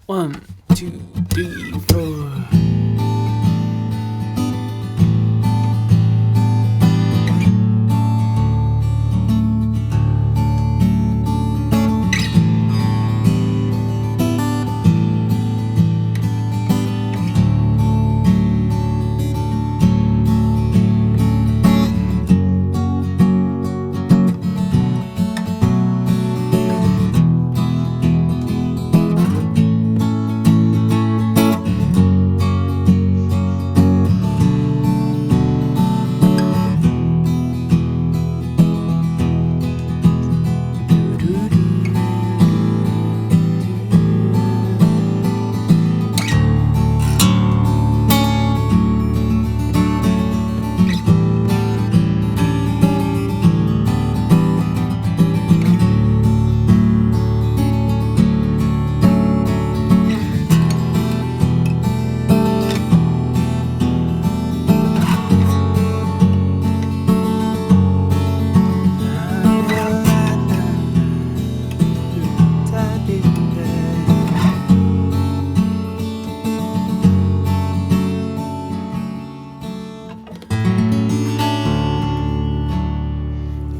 1, 2, 3, 4.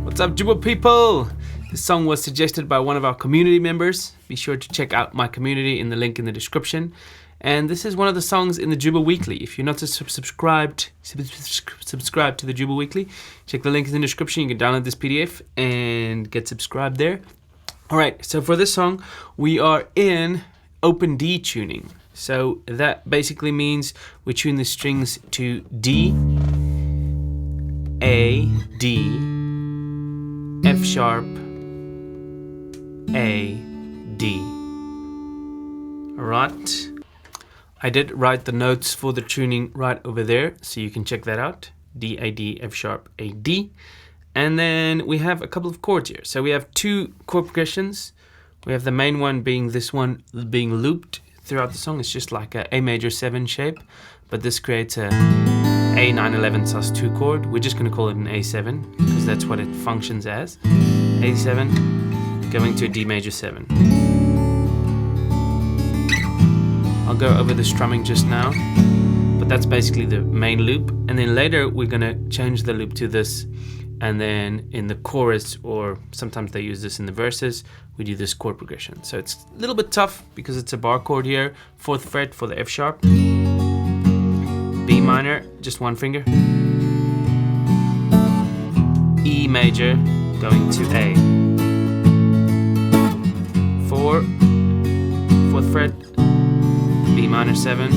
What's up, Jooba people? This song was suggested by one of our community members. Be sure to check out my community in the link in the description. And this is one of the songs in the Jooba Weekly. If you're not subscribed to the Jooba Weekly, check the link in the description. You can download this PDF and get subscribed there. All right, so for this song, we are in open D tuning. So that basically means we tune the strings to D, A, D, F sharp, A, D. Alright. I did write the notes for the tuning right over there, so you can check that out. D, A, D, F sharp, A, D. And then we have a couple of chords here. So we have 2 chord progressions. We have the main one being this one being looped throughout the song. It's just like a major 7 shape, but this creates a A911 sus2 chord. We're just going to call it an A7 because that's what it functions as. A7 going to a D major 7. I'll go over the strumming just now, but that's basically the main loop. And then later we're going to change the loop to this, and then in the chorus, or sometimes they use this in the verses, we do this chord progression. So it's a little bit tough because it's a bar chord here, 4th fret for the F sharp, B minor, just 1 finger, E major going to A, 4, 4th fret, B minor 7,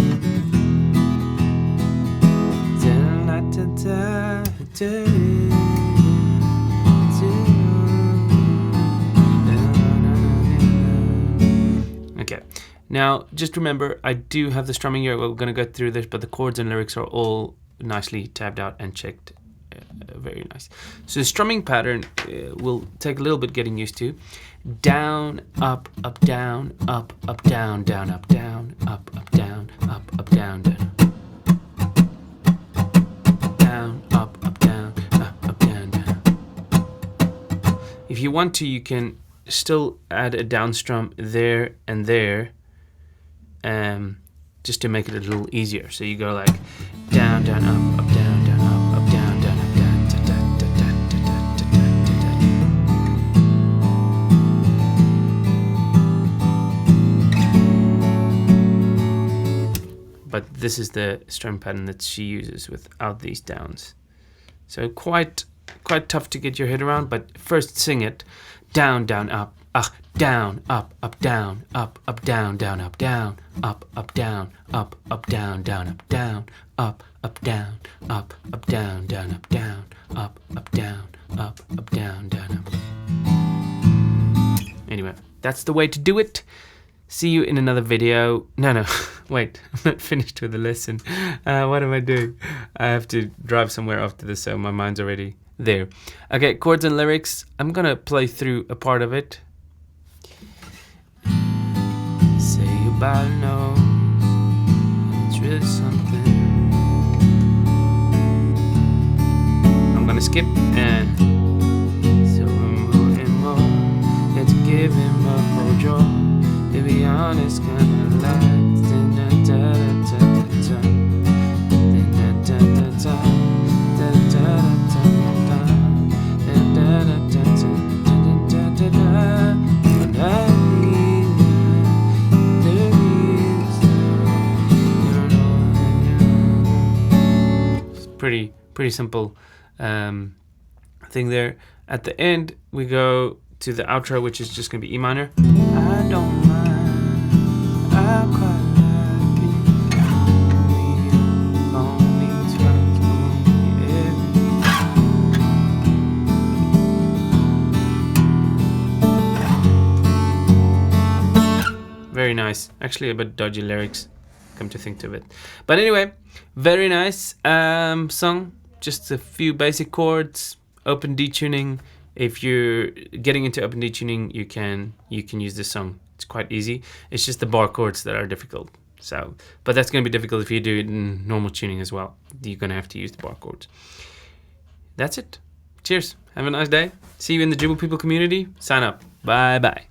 okay. Now, just remember, I do have the strumming here. We're going to go through this, but the chords and lyrics are all nicely tabbed out and checked. Very nice. So the strumming pattern will take a little bit getting used to. Down, up, up, down, up, up, down, down, up, down, up, up, down, up, down, down. Down, up, down, up, down, down. If you want to, you can still add a down strum there and there, just to make it a little easier. So you go like down, down, up, down, down, up, down, down, up, down, da, da, da, da, da, da, da, da, da. But this is the strum pattern that she uses without these downs. So quite tough to get your head around, but first sing it. Down, down, up, down, up, down, up, down, down, up, down, up, down, up, down, down, up, down, up, down, down, down, up, down, up, down, down, down, up. Anyway, that's the way to do it. See you in another video. No, wait, I'm not finished with the lesson. What am I doing? I have to drive somewhere after this, so my mind's already there. Okay, chords and lyrics. I'm gonna play through a part of it. Say your body knows it's really something. I'm gonna skip and so more and more. Let's give him a more joy. Baby, I'm on is kinda like pretty simple thing there. At the end we go to the outro, which is just gonna be E minor. I don't mind, I quite like it. We only very nice. Actually a bit dodgy lyrics, come to think of it. But anyway, very nice song. Just a few basic chords, open D tuning. If you're getting into open D tuning, you can use this song. It's quite easy. It's just the bar chords that are difficult. So, but that's going to be difficult if you do it in normal tuning as well. You're going to have to use the bar chords. That's it. Cheers. Have a nice day. See you in the Jooba People community. Sign up. Bye bye.